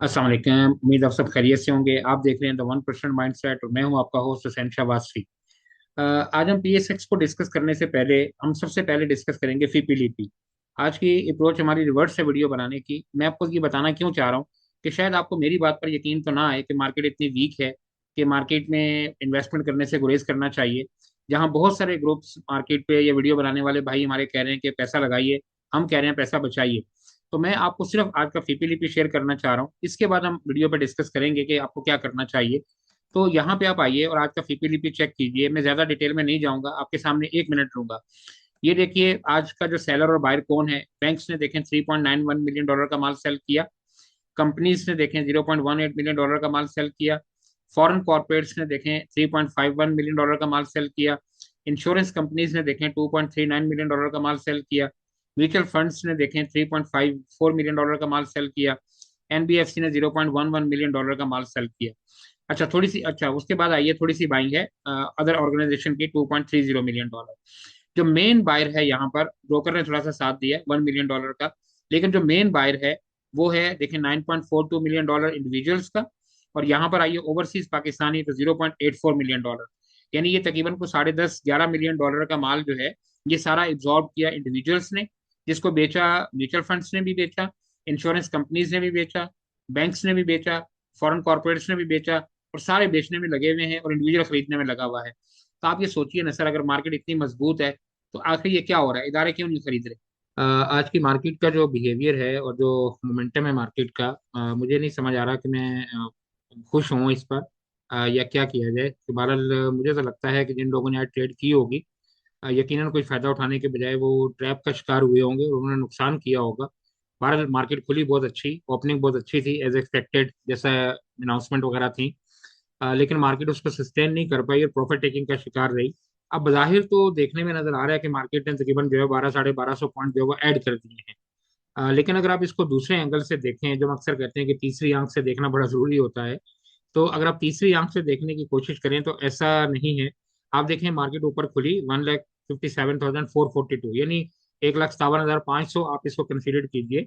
अस्सलाम वालेकुम। उम्मीद आप सब खैरियत से होंगे। आप देख रहे हैं द 1% माइंडसेट और मैं हूं आपका होस्ट हुसैन शाहबाज़ी। आज हम पीएसएक्स को डिस्कस करने से पहले हम सबसे पहले डिस्कस करेंगे फीपीलीपी। आज की अप्रोच हमारी रिवर्स है वीडियो बनाने की। मैं आपको ये बताना क्यों चाह रहा हूँ कि शायद आपको मेरी बात पर यकीन तो ना आए कि मार्केट इतनी वीक है कि मार्केट में इन्वेस्टमेंट करने से गुरेज करना चाहिए। जहां बहुत सारे ग्रुप्स मार्केट पे ये वीडियो बनाने वाले भाई हमारे कह रहे हैं कि पैसा लगाइए, हम कह रहे हैं पैसा बचाइए। तो मैं आपको सिर्फ आज का फीपीलीपी शेयर करना चाह रहा हूँ। इसके बाद हम वीडियो पे डिस्कस करेंगे कि आपको क्या करना चाहिए। तो यहाँ पे आप आइए और आज का फीपीलीपी चेक कीजिए। मैं ज्यादा डिटेल में नहीं जाऊंगा, आपके सामने 1 मिनट लूंगा। ये देखिए आज का जो सेलर और बायर कौन है। बैंक्स ने देखें $3.91 मिलियन का माल सेल किया। कंपनीज ने देखें $0.18 मिलियन का माल सेल किया। फॉरेन कॉर्पोरेट्स ने देखें $3.51 मिलियन का माल सेल किया। इंश्योरेंस कंपनीज ने देखें $2.39 मिलियन का माल सेल किया। म्यूचुअल फंड्स ने देखें $3.54 मिलियन का माल सेल किया। एनबीएफसी ने $0.11 मिलियन का माल सेल किया। अच्छा उसके बाद आइए, थोड़ी सी बाइंग है अदर ऑर्गेनाइजेशन की $2.30 मिलियन। जो मेन बायर है यहाँ पर, ब्रोकर ने थोड़ा सा साथ दिया $1 मिलियन का। लेकिन जो मेन बायर है वो है देखिए $9.42 मिलियन इंडिविजुअल्स का। और यहाँ पर आइए ओवरसीज पाकिस्तानी तो $0.84 मिलियन। यानी ये तकरीबन को 10.5-11 मिलियन डॉलर का माल जो है ये सारा एब्जॉर्ब किया इंडिविजुअल्स ने, जिसको बेचा म्यूचुअल फंड्स ने भी बेचा, इंश्योरेंस कंपनीज ने भी बेचा, बैंक्स ने भी बेचा, फॉरेन कॉर्पोरेट्स ने भी बेचा। और सारे बेचने में लगे हुए हैं और इंडिविजुअल खरीदने में लगा हुआ है। तो आप ये सोचिए ना सर, अगर मार्केट इतनी मजबूत है तो आखिर ये क्या हो रहा है, इदारे क्यों नहीं खरीद रहे। आज की मार्केट का जो बिहेवियर है और जो मोमेंटम है मार्केट का, मुझे नहीं समझ आ रहा कि मैं खुश हूँ इस पर, या क्या किया जाए। तो बहरहाल मुझे तो लगता है कि जिन लोगों ने आज ट्रेड की होगी, यकीनन कोई फायदा उठाने के बजाय वो ट्रैप का शिकार हुए होंगे और उन्होंने नुकसान किया होगा। बहरहाल मार्केट खुली बहुत अच्छी, ओपनिंग बहुत अच्छी थी एज एक्सपेक्टेड, जैसा अनाउंसमेंट वगैरह थी। लेकिन मार्केट उसको सस्टेन नहीं कर पाई और प्रॉफिट टेकिंग का शिकार रही। अब बज़ाहिर तो देखने में नजर आ रहा है कि मार्केट ने तकरीबन जो है 1200-1250 पॉइंट जो है वो ऐड कर दिए हैं। लेकिन अगर आप इसको दूसरे एंगल से देखें, जो हम अक्सर कहते हैं कि तीसरी आंख से देखना बड़ा जरूरी होता है, तो अगर आप तीसरी आंख से देखने की कोशिश करें तो ऐसा नहीं है। आप देखें मार्केट ऊपर खुली 1,57,442, यानी 1,57,500 आप इसको कंसीडर कीजिए।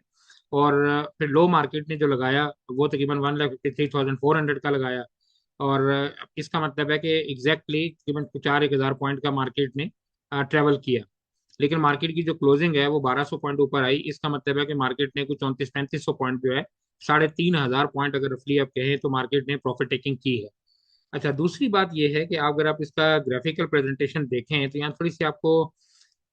और फिर लो मार्केट ने जो लगाया वो तकरीबन 1,53,400 का लगाया। और इसका मतलब है कि एग्जैक्टली तकरीबन 4,1,000 पॉइंट का मार्केट ने ट्रेवल किया। लेकिन मार्केट की जो क्लोजिंग है वो 1,200 पॉइंट ऊपर आई। इसका मतलब है कि मार्केट ने कुछ 34-3500 पॉइंट जो है, 3,500 पॉइंट अगर रफली आप कहें तो मार्केट ने प्रॉफिट टेकिंग की है। अच्छा, दूसरी बात यह है कि अगर आप इसका ग्राफिकल प्रेजेंटेशन देखें तो यहाँ थोड़ी सी आपको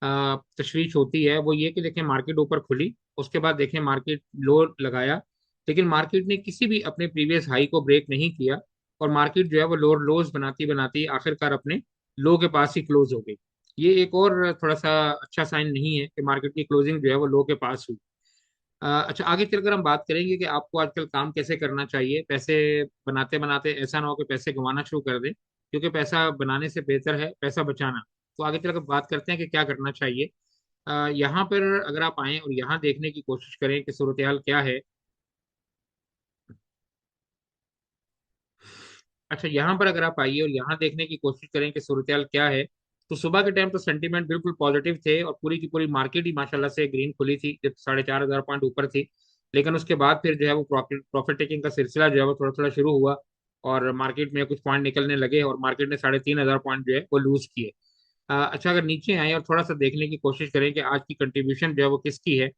तशवीश होती है। वो ये कि देखें मार्केट ऊपर खुली, उसके बाद देखें मार्केट लो लगाया, लेकिन मार्केट ने किसी भी अपने प्रीवियस हाई को ब्रेक नहीं किया। और मार्केट जो है वो लोअर लोज बनाती बनाती आखिरकार अपने लो के पास ही क्लोज हो गई। ये एक और थोड़ा सा अच्छा साइन नहीं है कि मार्केट की क्लोजिंग जो है वो लो के पास हुई। अच्छा, आगे चलकर हम बात करेंगे कि आपको आजकल काम कैसे करना चाहिए। पैसे बनाते बनाते ऐसा ना हो कि पैसे गंवाना शुरू कर दें, क्योंकि पैसा बनाने से बेहतर है पैसा बचाना। तो आगे चलकर बात करते हैं कि क्या करना चाहिए। यहाँ पर अगर आप आए और यहाँ देखने की कोशिश करें कि सूरत हाल क्या है। अच्छा, यहाँ पर अगर आप आइए और यहाँ देखने की कोशिश करें कि सूरत हाल क्या है, तो सुबह के टाइम तो सेंटीमेंट बिल्कुल पॉजिटिव थे और पूरी की पूरी मार्केट ही माशाल्लाह से ग्रीन खुली थी जब 4,500 पॉइंट ऊपर थी। लेकिन उसके बाद फिर जो है वो प्रॉफिट प्रॉफिट टेकिंग का सिलसिला जो है वो थोड़ा थोड़ा शुरू हुआ और मार्केट में कुछ पॉइंट निकलने लगे और मार्केट ने 3,500 पॉइंट जो है वो लूज किए। अच्छा, अगर नीचे आए और थोड़ा सा देखने की कोशिश करें कि आज की कंट्रीब्यूशन जो है वो किसकी है,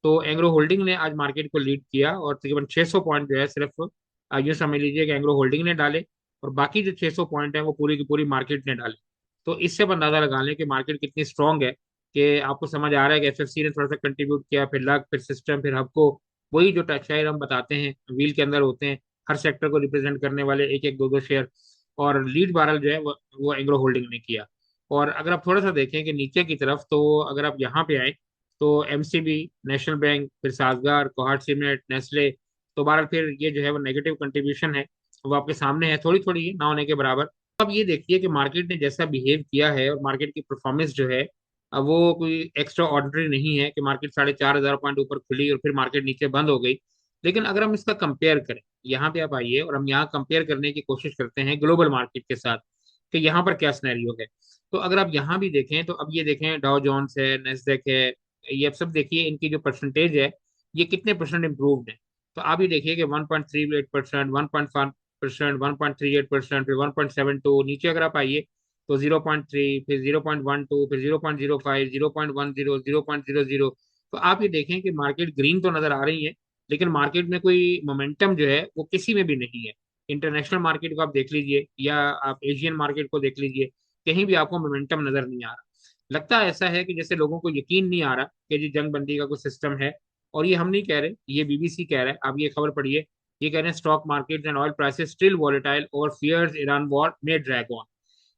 तो एंग्रो होल्डिंग ने आज मार्केट को लीड किया और तकरीबन 600 पॉइंट जो है सिर्फ यूँ समझ लीजिए कि एंग्रो होल्डिंग ने डाले। और बाकी जो 600 पॉइंट है वो पूरी की पूरी मार्केट ने डाले। तो इससे आप अंदाजा लगा लें कि मार्केट कितनी स्ट्रांग है, कि आपको समझ आ रहा है कि एफएफसी ने थोड़ा सा कंट्रीब्यूट किया, फिर लक, फिर सिस्टम, फिर हबको। वही जो शेयर हम बताते हैं व्हील के अंदर होते हैं, हर सेक्टर को रिप्रेजेंट करने वाले एक एक दो दो शेयर। और लीड बारल जो है वो एंग्रो होल्डिंग ने किया। और अगर आप थोड़ा सा देखें कि नीचे की तरफ, तो अगर आप यहाँ पे आए तो एमसीबी, नेशनल बैंक, फिर साजगार, कोहाट सीमेंट, नेस्ले। तो बहरहाल फिर ये जो है वो नेगेटिव कंट्रीब्यूशन है, वो आपके सामने है, थोड़ी थोड़ी ना होने के बराबर। अब ये देखिए कि मार्केट ने जैसा बिहेव किया है और मार्केट की परफॉर्मेंस जो है, अब वो कोई एक्स्ट्रा ऑर्डिनरी नहीं है कि मार्केट 4,500 पॉइंट ऊपर खुली और फिर मार्केट नीचे बंद हो गई। लेकिन अगर हम इसका कंपेयर करें, यहाँ पे आप आइए और हम यहाँ कंपेयर करने की कोशिश करते हैं ग्लोबल मार्केट के साथ कि यहाँ पर क्या सिनेरियो है। तो अगर आप यहाँ भी देखें तो अब ये देखें डाउ जोन्स है, नेस्डेक है, ये अब सब देखिए इनकी जो परसेंटेज है ये कितने परसेंट इम्प्रूव्ड है। तो आप ये देखिए कि 1.38%, 1.5%, 1.38%, फिर 1.72, नीचे अगर आप आइए तो 0.3, फिर 0.12, फिर 0.05, 0.10, 0.00। तो आप ये देखें कि मार्केट ग्रीन तो नजर आ रही है, लेकिन मार्केट में कोई मोमेंटम जो है वो किसी में भी नहीं है। इंटरनेशनल मार्केट को आप देख लीजिए या आप एशियन मार्केट को देख लीजिए, कहीं भी आपको मोमेंटम नजर नहीं आ रहा। लगता ऐसा है कि जैसे लोगों को यकीन नहीं आ रहा कि जी जंग बंदी का कुछ सिस्टम है। और ये हम नहीं कह रहे, ये बीबीसी कह रहा है, आप ये खबर पढ़िए। ये कह रहे हैं stock market and oil prices still volatile और फियर्स ईरान वॉर में ड्रैग ऑन।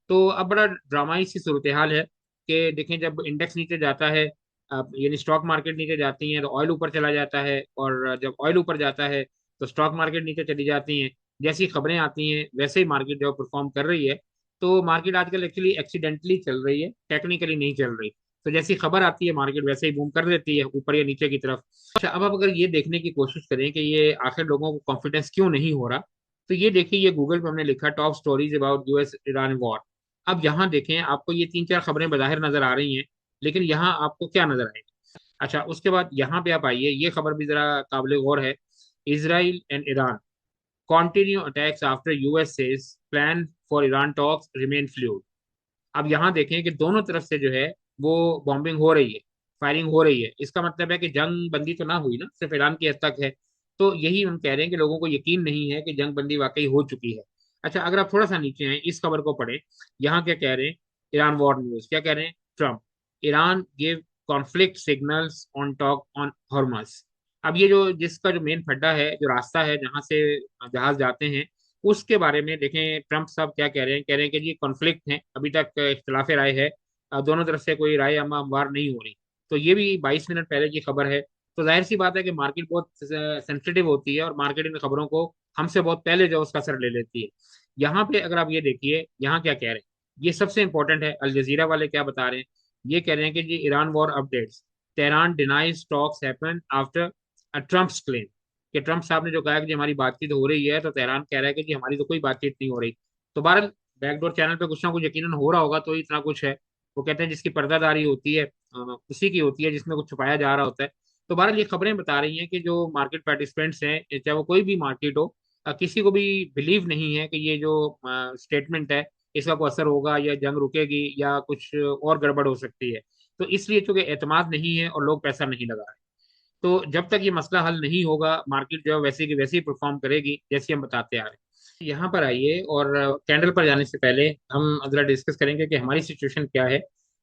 तो अब बड़ा ड्रामाई सी सूरत हाल है कि देखें जब इंडेक्स नीचे जाता है, यानी स्टॉक मार्केट नीचे जाती है तो ऑयल ऊपर चला जाता है, और जब ऑयल ऊपर जाता है तो स्टॉक मार्केट नीचे चली जाती हैं। जैसी खबरें आती हैं वैसे ही मार्केट जो परफॉर्म कर रही है। तो मार्केट आजकल एक्चुअली एक्सीडेंटली चल रही है, टेक्निकली नहीं चल रही। तो जैसी खबर आती है मार्केट वैसे ही बूम कर देती है ऊपर या नीचे की तरफ। अच्छा, अब आप अगर ये देखने की कोशिश करें कि ये आखिर लोगों को कॉन्फिडेंस क्यों नहीं हो रहा, तो ये देखिए, ये गूगल पे हमने लिखा top stories about US Iran war. अब यहाँ देखें, आपको ये तीन चार खबरें बाहर नजर आ रही हैं, लेकिन यहाँ आपको क्या नजर आएगा? अच्छा, उसके बाद यहाँ पे आप आइए, ये खबर भी जरा काबिल गौर है। Israel and Iran continue attacks after US says plan for Iran talks remain fluid. अब यहाँ देखें कि दोनों तरफ से जो है वो बॉम्बिंग हो रही है, फायरिंग हो रही है। इसका मतलब है कि जंग बंदी तो ना हुई ना, सिर्फ ईरान की हद तक है। तो यही हम कह रहे हैं कि लोगों को यकीन नहीं है कि जंग बंदी वाकई हो चुकी है। अच्छा, अगर आप थोड़ा सा नीचे हैं, इस खबर को पढ़ें। यहाँ क्या कह रहे हैं? ईरान वॉर न्यूज क्या कह रहे हैं? Trump, Iran give conflict signals on talk on Hormuz. अब ये जो जिसका जो मेन फड्डा है, जो रास्ता है जहां से जहाज जाते हैं, उसके बारे में देखें ट्रम्प साहब क्या कह रहे हैं। कह रहे हैं कि जी कॉन्फ्लिक्ट है, अभी तक इख्तलाफ राय है, दोनों तरफ से कोई राय हमवार नहीं हो रही। तो ये भी 22 मिनट पहले की खबर है। तो जाहिर सी बात है कि मार्केट बहुत सेंसिटिव होती है और मार्केट इन खबरों को हमसे बहुत पहले जो उसका असर ले लेती है। यहाँ पे अगर आप ये देखिए, यहाँ क्या कह रहे हैं, ये सबसे इंपॉर्टेंट है। अल जजीरा वाले क्या बता रहे हैं? ये कह रहे हैं कि जी Iran war updates, Tehran denies talks happen after Trump's claim. कि ट्रम्प साहब ने जो कहा कि जी हमारी बातचीत हो रही है, तो तेहरान कह रहा है कि जी हमारी तो कोई बातचीत नहीं हो रही। तो बहरहाल बैकडोर चैनल पे कुछ ना कुछ यकीनन हो रहा होगा, तो इतना कुछ है। वो कहते हैं जिसकी पर्दादारी होती है उसी की होती है, जिसमें कुछ छुपाया जा रहा होता है। तो बहरहाल ये खबरें बता रही हैं कि जो मार्केट पार्टिसिपेंट्स हैं, चाहे वो कोई भी मार्केट हो, किसी को भी बिलीव नहीं है कि ये जो स्टेटमेंट है इसका कोई असर होगा या जंग रुकेगी या कुछ और गड़बड़ हो सकती है। तो इसलिए चूंकि एतमाद नहीं है और लोग पैसा नहीं लगा रहे, तो जब तक ये मसला हल नहीं होगा मार्केट जो है वैसे की वैसे ही परफॉर्म करेगी जैसे हम बताते आ रहे हैं। यहाँ पर आइए, और कैंडल पर जाने से पहले हम जरा डिस्कस करेंगे कि हमारी सिचुएशन क्या है।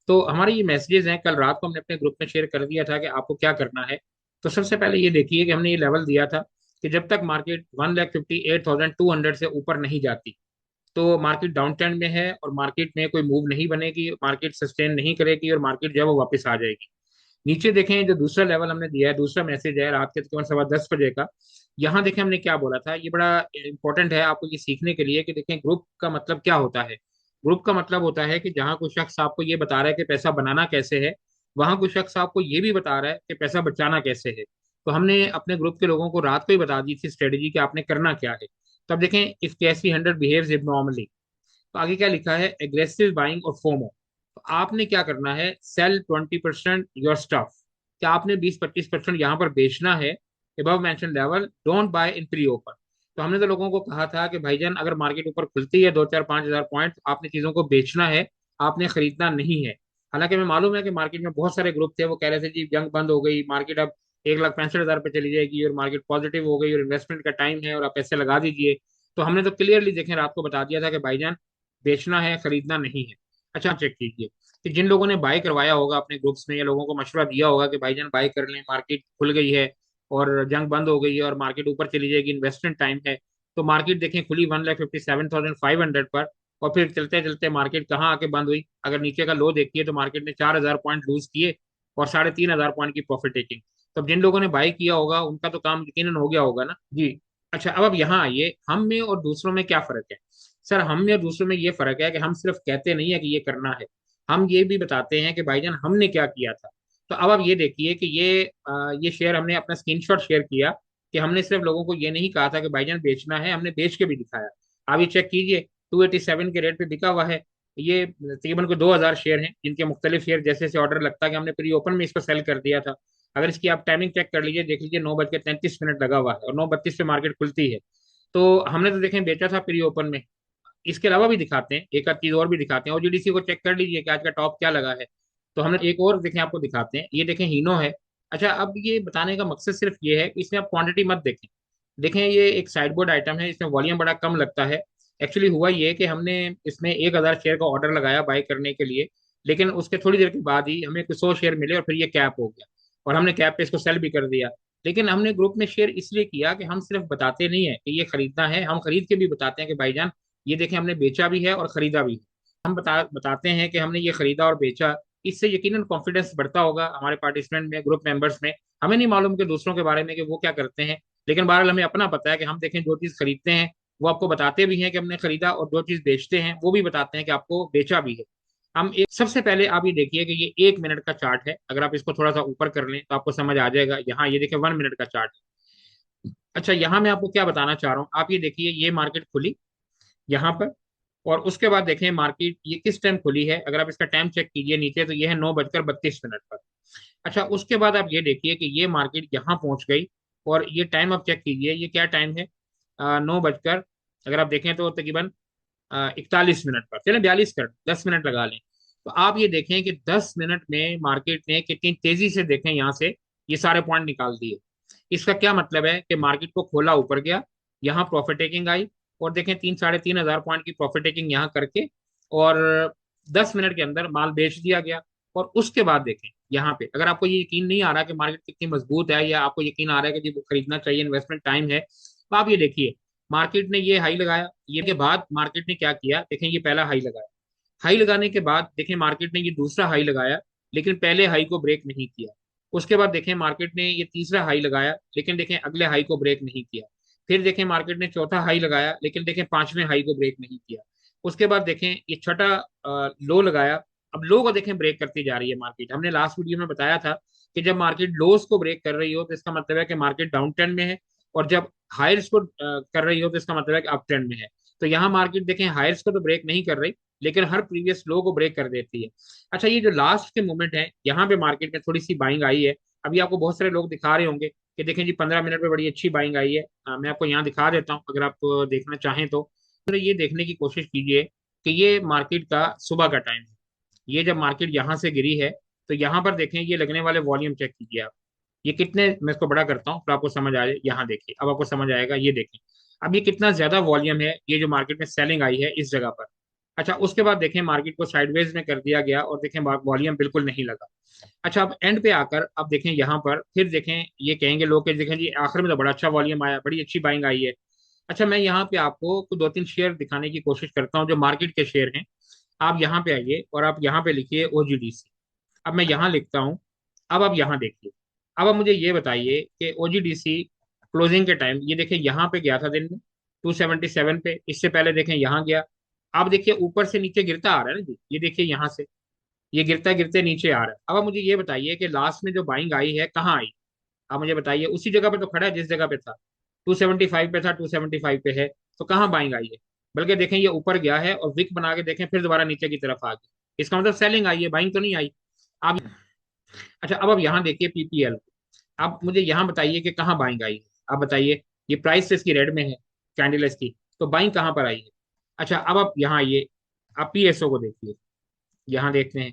तो हमारे ये मैसेजेस हैं, कल रात को हमने अपने ग्रुप में शेयर कर दिया था कि आपको क्या करना है। तो सबसे पहले ये देखिए कि हमने ये लेवल दिया था कि जब तक मार्केट 1,58,200 से ऊपर नहीं जाती, तो मार्केट डाउन ट्रेंड में है और मार्केट में कोई मूव नहीं बनेगी, मार्केट सस्टेन नहीं करेगी और मार्केट जो है वो वापस आ जाएगी। नीचे देखें, जो दूसरा लेवल हमने दिया है, दूसरा मैसेज है रात के तकरीबन 10:15 का। यहाँ देखें हमने क्या बोला था, ये बड़ा इंपॉर्टेंट है आपको ये सीखने के लिए कि देखें ग्रुप का मतलब क्या होता है। ग्रुप का मतलब होता है कि जहाँ कोई शख्स आपको ये बता रहा है कि पैसा बनाना कैसे है, वहां कोई शख्स आपको ये भी बता रहा है कि पैसा बचाना कैसे है। तो हमने अपने ग्रुप के लोगों को रात को ही बता दी थी स्ट्रेटेजी कि आपने करना क्या है। तो अब देखें, इफ कैसी 100 बिहेव्स इबनॉर्मली, तो आगे क्या लिखा है? एग्रेसिव बाइंग और फोमो। तो आपने क्या करना है? Sell 20% your stuff. क्या आपने 20-25% यहाँ पर बेचना है? Above mention level don't buy in pre open. तो हमने तो लोगों को कहा था कि भाईजान अगर मार्केट ऊपर खुलती है 2-4-5 हज़ार पॉइंट, आपने चीजों को बेचना है, आपने खरीदना नहीं है। हालांकि हमें मालूम है कि मार्केट में बहुत सारे ग्रुप थे, वो कह रहे थे जी जंग बंद हो गई, मार्केट अब 1,65,000 पे चली जाएगी और मार्केट पॉजिटिव हो गई और इन्वेस्टमेंट का टाइम है और आप पैसे लगा दीजिए। तो हमने तो क्लियरली देखें रात को बता दिया था कि भाईजान बेचना है, खरीदना नहीं है। अच्छा, चेक कीजिए कि जिन लोगों ने बाय करवाया होगा अपने ग्रुप्स में, या लोगों को मशवरा दिया होगा कि भाईजान बाय कर लें, मार्केट खुल गई है और जंग बंद हो गई है और मार्केट ऊपर चली जाएगी, इन्वेस्टमेंट टाइम है। तो मार्केट देखें खुली 1,57,500 पर, और फिर चलते चलते मार्केट कहाँ आके बंद हुई? अगर नीचे का लो देखिए तो मार्केट ने 4,000 पॉइंट लूज किए और 3,500 पॉइंट की प्रॉफिट टेकिंग। तो अब जिन लोगों ने बाय किया होगा उनका तो काम यकीनन हो गया होगा ना जी। अच्छा, अब यहाँ आइए, हम में और दूसरों में क्या फर्क है? सर, हम में और दूसरों में ये फर्क है कि हम सिर्फ कहते नहीं है कि ये करना है, हम ये भी बताते हैं कि भाईजान हमने क्या किया था। तो अब आप ये देखिए कि ये शेयर हमने अपना स्क्रीनशॉट शेयर किया कि हमने सिर्फ लोगों को ये नहीं कहा था कि भाईजान बेचना है, हमने बेच के भी दिखाया। आप ये चेक कीजिए, 287 के रेट पे बिका हुआ है। ये तकरीबन को 2,000 शेयर हैं जिनके मुख्तलिफ शेयर जैसे जैसे ऑर्डर लगता है कि हमने प्री ओपन में इसको सेल कर दिया था। अगर इसकी आप टाइमिंग चेक कर लीजिए, देख लीजिए 9:33 लगा हुआ है और 9:32 पे मार्केट खुलती है। तो हमने तो देखें बेचा था प्री ओपन में। इसके अलावा भी दिखाते हैं, एक आध चीज और भी दिखाते हैं, और जीडीसी को चेक कर लीजिए कि आज का टॉप क्या लगा है। तो हमने एक और देखें आपको दिखाते हैं, ये देखें हीनो है। अच्छा, अब ये बताने का मकसद सिर्फ ये है कि इसमें आप क्वांटिटी मत देखें। देखें ये एक साइड बोर्ड आइटम है, इसमें वॉल्यूम बड़ा कम लगता है। एक्चुअली हुआ ये कि हमने इसमें 1,000 शेयर का ऑर्डर लगाया बाई करने के लिए, लेकिन उसके थोड़ी देर के बाद ही हमें कुछ 100 शेयर मिले और फिर ये कैप हो गया, और हमने कैप पे इसको सेल भी कर दिया। लेकिन हमने ग्रुप में शेयर इसलिए किया कि हम सिर्फ बताते नहीं है कि ये खरीदना है, हम खरीद के भी बताते हैं कि भाईजान ये देखें हमने बेचा भी है और खरीदा भी है। हम बताते हैं कि हमने ये खरीदा और बेचा। इससे यकीनन कॉन्फिडेंस बढ़ता होगा हमारे पार्टिसिपेंट में, ग्रुप मेंबर्स में। हमें नहीं मालूम कि दूसरों के बारे में कि वो क्या करते हैं, लेकिन बहरहाल हमें अपना पता है कि हम देखें जो चीज़ खरीदते हैं वो आपको बताते भी हैं कि हमने खरीदा, और जो चीज़ बेचते हैं वो भी बताते हैं कि आपको बेचा भी है। हम एक सबसे पहले आप ये देखिए कि ये 1 मिनट का चार्ट है, अगर आप इसको थोड़ा सा ऊपर कर लें तो आपको समझ आ जाएगा। यहाँ ये देखिए 1 मिनट का चार्ट है। अच्छा, यहाँ मैं आपको क्या बताना चाह रहा हूँ, आप ये देखिए ये मार्केट खुली यहाँ पर, और उसके बाद देखें मार्केट ये किस टाइम खुली है। अगर आप इसका टाइम चेक कीजिए नीचे तो ये है 9:32 पर। अच्छा, उसके बाद आप ये देखिए कि ये मार्केट यहाँ पहुंच गई, और ये टाइम आप चेक कीजिए ये क्या टाइम है। 9 बजकर, अगर आप देखें तो तकरीबन 41 मिनट पर, चले 42 कर 10 मिनट लगा लें। तो आप ये देखें कि 10 मिनट में मार्केट ने कितनी तेजी से देखें यहाँ से ये सारे पॉइंट निकाल दिए। इसका क्या मतलब है कि मार्केट को खोला ऊपर गया, यहाँ प्रॉफिट टेकिंग आई, और देखें 3 साढ़े 3 हजार पॉइंट की प्रॉफिट टेकिंग यहाँ करके, और 10 मिनट के अंदर माल बेच दिया गया। और उसके बाद देखें यहाँ पे, अगर आपको ये यकीन नहीं आ रहा कि मार्केट कितनी मजबूत है, या आपको यकीन आ रहा है कि जी वो खरीदना चाहिए, इन्वेस्टमेंट टाइम है, तो आप ये देखिए मार्केट ने ये हाई लगाया, ये के बाद मार्केट ने क्या किया देखें, ये पहला हाई लगाया। हाई लगाने के बाद देखें मार्केट ने ये दूसरा हाई लगाया, लेकिन पहले हाई को ब्रेक नहीं किया। उसके बाद देखें मार्केट ने ये तीसरा हाई लगाया, लेकिन देखें अगले हाई को ब्रेक नहीं किया। फिर देखें मार्केट ने चौथा हाई लगाया, लेकिन देखें पांचवें हाई को ब्रेक नहीं किया। उसके बाद देखें ये छठा लो लगाया। अब लो को देखें ब्रेक करती जा रही है मार्केट। हमने लास्ट वीडियो में बताया था कि जब मार्केट लोस को ब्रेक कर रही हो तो इसका मतलब है कि मार्केट डाउन ट्रेंड में है, और जब हायर्स को कर रही हो तो इसका मतलब है कि अप ट्रेंड में है। तो यहाँ मार्केट देखें हायर्स को तो ब्रेक नहीं कर रही, लेकिन हर प्रीवियस लो को ब्रेक कर देती है। अच्छा, ये जो लास्ट के मोमेंट है यहाँ पे मार्केट में थोड़ी सी बाइंग आई है। अभी आपको बहुत सारे लोग दिखा रहे होंगे कि देखें जी 15 मिनट पे बड़ी अच्छी बाइंग आई है। मैं आपको यहाँ दिखा देता हूँ, अगर आप देखना चाहें तो ये देखने की कोशिश कीजिए कि ये मार्केट का सुबह का टाइम है। ये जब मार्केट यहाँ से गिरी है, तो यहाँ पर देखें ये लगने वाले वॉल्यूम चेक कीजिए आप। ये कितने, मैं इसको बड़ा करता हूँ तो आपको समझ आ जाए, यहाँ देखिए अब आपको समझ आएगा, ये देखें अब ये कितना ज्यादा वॉल्यूम है, ये जो मार्केट में सेलिंग आई है इस जगह पर। अच्छा, उसके बाद देखें मार्केट को साइडवेज में कर दिया गया, और देखें वॉल्यूम बिल्कुल नहीं लगा। अच्छा, अब एंड पे आकर अब देखें यहाँ पर, फिर देखें ये कहेंगे लोग कि देखें जी आखिर में तो बड़ा अच्छा वॉल्यूम आया, बड़ी अच्छी बाइंग आई है। अच्छा, मैं यहाँ पे आपको कुछ 2-3 शेयर दिखाने की कोशिश करता हूँ जो मार्केट के शेयर हैं। आप यहाँ पे आइए और आप यहाँ पे लिखिए ओजीडीसी। अब मैं यहाँ लिखता हूँ। अब आप यहाँ देखिए। अब आप मुझे ये बताइए कि ओजीडीसी क्लोजिंग के टाइम ये देखिए यहाँ पे गया था दिन में 277 पे, इससे पहले देखें यहाँ गया। आप देखिए ऊपर से नीचे गिरता आ रहा है ना जी, ये देखिए यहाँ से ये गिरता गिरते नीचे आ रहा है। अब आप मुझे ये बताइए कि लास्ट में जो बाइंग आई है कहाँ आई। आप मुझे बताइए, उसी जगह पे तो खड़ा है जिस जगह पे था, 275 पे था, 275 पे है, तो कहाँ बाइंग आई है। बल्कि देखें ये ऊपर गया है और विक बना के देखें फिर दोबारा नीचे की तरफ आ गया, इसका मतलब सेलिंग आई है, बाइंग तो नहीं आई। आप अच्छा, अब आप यहाँ देखिए पीपीएल। आप मुझे यहाँ बताइए कि कहाँ बाइंग आई है। आप बताइए, ये प्राइस इसकी रेड में है, कैंडल इसकी, तो बाइंग कहाँ पर आई है। अच्छा, अब आप यहाँ आइए, आप पीएसओ को देखिए, यहाँ देखते हैं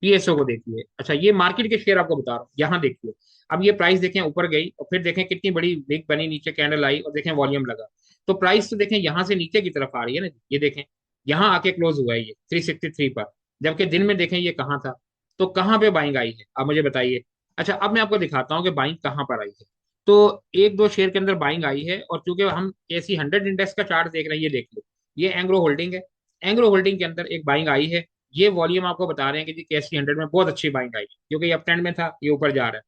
पीएसओ को देखिए। अच्छा, ये मार्केट के शेयर आपको बता रहा हूँ, यहाँ देखिए। अब ये प्राइस देखें ऊपर गई और फिर देखें कितनी बड़ी बिग बनी, नीचे कैंडल आई और देखें वॉल्यूम लगा। तो प्राइस तो देखें यहाँ से नीचे की तरफ आ रही है ना, ये देखें यहाँ आके क्लोज हुआ है ये 363 पर, जबकि दिन में देखें ये कहाँ था। तो कहाँ पे बाइंग आई है आप मुझे बताइए। अच्छा, अब मैं आपको दिखाता हूँ कि बाइंग कहाँ पर आई है। तो 1-2 शेयर के अंदर बाइंग आई है, और चूंकि हम एसी 100 इंडेक्स का चार्ट देख रहे हैं, ये देख लो, ये एंग्रो होल्डिंग है। एंग्रो होल्डिंग के अंदर एक बाइंग आई है। ये वॉल्यूम आपको बता रहे हैं कि जी कैसी 100 में बहुत अच्छी बाइंग आई है, क्योंकि ये अप ट्रेंड में था, ये ऊपर जा रहा है।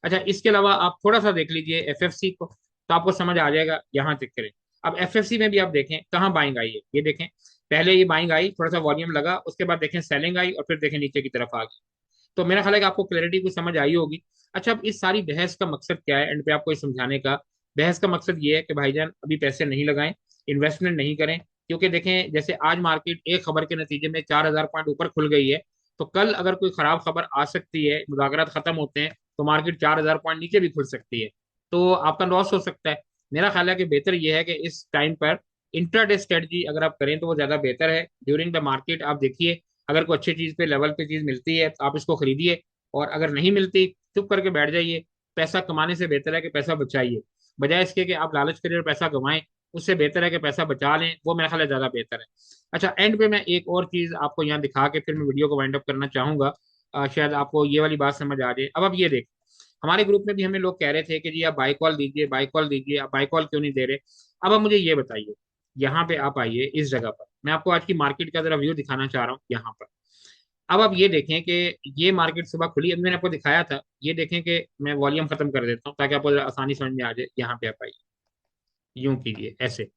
अच्छा, इसके अलावा आप थोड़ा सा देख लीजिए एफएफसी को, तो आपको समझ आ जाएगा, यहाँ चेक करें। अब एफएफसी में भी आप देखें कहाँ बाइंग आई है, ये देखें पहले ये बाइंग आई, थोड़ा सा वॉल्यूम लगा, उसके बाद देखें सेलिंग आई और फिर देखें नीचे की तरफ आ गई। तो मेरा ख्याल है कि आपको क्लैरिटी कुछ समझ आई होगी। अच्छा, अब इस सारी बहस का मकसद क्या है, एंड पे आपको ये समझाने का। बहस का मकसद ये है कि भाईजान अभी पैसे नहीं लगाएं, इन्वेस्टमेंट नहीं करें, क्योंकि देखें जैसे आज मार्केट एक खबर के नतीजे में 4,000 पॉइंट ऊपर खुल गई है, तो कल अगर कोई खराब खबर आ सकती है, मुज़ाकरात खत्म होते हैं तो मार्केट 4,000 पॉइंट नीचे भी खुल सकती है, तो आपका लॉस हो सकता है। मेरा ख्याल है कि बेहतर ये है कि इस टाइम पर इंट्राडे स्ट्रेटजी अगर आप करें तो वो ज्यादा बेहतर है। ड्यूरिंग द मार्केट आप देखिए, अगर कोई अच्छी चीज पे लेवल पे चीज मिलती है तो आप इसको खरीदिए, और अगर नहीं मिलती चुप करके बैठ जाइए। पैसा कमाने से बेहतर है कि पैसा बचाइए, बजाय इसके कि आप लालच करिए और पैसा कमाएं। उससे बेहतर है कि पैसा बचा लें, वो मेरा ख्याल है ज्यादा बेहतर है। अच्छा, एंड पे मैं एक और चीज आपको यहाँ दिखा के फिर मैं वीडियो को वाइंड अप करना चाहूंगा। शायद आपको ये वाली बात समझ आ जाए। अब आप ये देख, हमारे ग्रुप में भी हमें लोग कह रहे थे कि जी आप बाई कॉल दीजिए, बाई कॉल दीजिए, आप बाई कॉल क्यों नहीं दे रहे। अब आप मुझे ये बताइए, यहाँ पे आप आइए इस जगह पर, मैं आपको आज की मार्केट का जरा व्यू दिखाना चाह रहा हूँ यहाँ पर। अब आप ये देखें कि ये मार्केट सुबह खुली, अभी मैंने आपको दिखाया था। ये देखें कि मैं वॉल्यूम खत्म कर देता हूँ ताकि आपको जरा आसानी समझ में आ जाए। यहाँ पे आप आइए, यूं कीजिए ऐसे,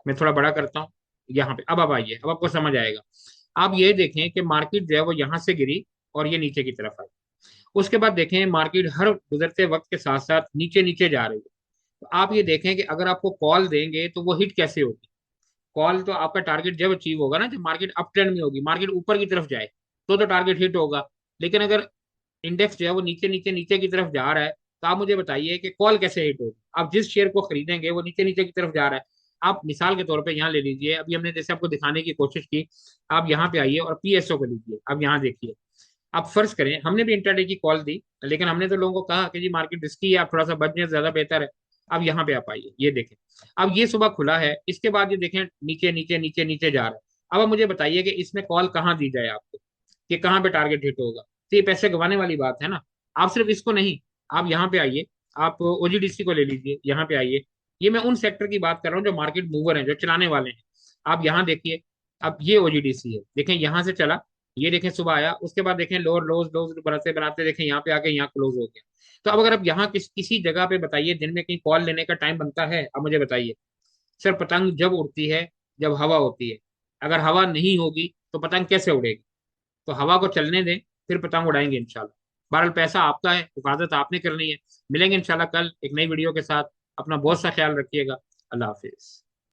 मैं थोड़ा बड़ा करता हूँ। यहाँ पे अब आप आइए, अब आपको समझ आएगा। आप ये देखें कि मार्केट जो है वो यहाँ से गिरी और ये नीचे की तरफ आई। उसके बाद देखें मार्केट हर गुजरते वक्त के साथ साथ नीचे नीचे जा रही है। तो आप ये देखें कि अगर आपको कॉल देंगे तो वो हिट कैसे होगी। कॉल तो आपका टारगेट जब अचीव होगा ना, जब मार्केट अप ट्रेंड में होगी, मार्केट ऊपर की तरफ जाए, तो टारगेट हिट होगा। लेकिन अगर इंडेक्स जो है वो नीचे नीचे नीचे की तरफ जा रहा है, तो आप मुझे बताइए कि कॉल कैसे हिट होगी। आप जिस शेयर को खरीदेंगे वो नीचे नीचे की तरफ जा रहा है। आप मिसाल के तौर पे यहाँ ले लीजिए, अभी हमने जैसे आपको दिखाने की कोशिश की। आप यहाँ पे आइए और पीएसओ को लीजिए, अब यहाँ देखिए। आप फर्ज करें हमने भी इंट्राडे की कॉल दी, लेकिन हमने तो लोगों को कहा कि जी मार्केट रिस्की है, आप थोड़ा सा बच जाए ज्यादा बेहतर है। अब यहाँ पे आप आइए, ये देखें। अब ये सुबह खुला है, इसके बाद ये देखें नीचे नीचे नीचे नीचे जा रहा है। अब आप मुझे बताइए कि इसमें कॉल कहाँ दी जाए आपको, कि कहाँ पे टारगेट हिट होगा। तो ये पैसे गंवाने वाली बात है ना। आप सिर्फ इसको नहीं, आप यहाँ पे आइए, आप ओजीडीसी को ले लीजिए, यहाँ पे आइए। ये मैं उन सेक्टर की बात कर रहा हूँ जो मार्केट मूवर हैं, जो चलाने वाले हैं। आप यहाँ देखिए, अब ये ओजीडीसी है, देखें यहाँ से चला, ये देखें सुबह आया, उसके बाद देखें लोअर लोज लोज बनाते बनाते देखें यहाँ पे आके यहाँ क्लोज हो गया। तो अब अगर आप यहाँ किसी जगह पे बताइए दिन में कहीं कॉल लेने का टाइम बनता है, अब मुझे बताइए। सर पतंग जब उड़ती है जब हवा होती है, अगर हवा नहीं होगी तो पतंग कैसे उड़ेगी। तो हवा को चलने दें, फिर पतंग उड़ाएंगे इंशाल्लाह। बहरहाल पैसा आपका है, हिफाजत आपने करनी है। मिलेंगे इंशाल्लाह कल एक नई वीडियो के साथ। अपना बहुत सा ख्याल रखिएगा। अल्लाह हाफिज।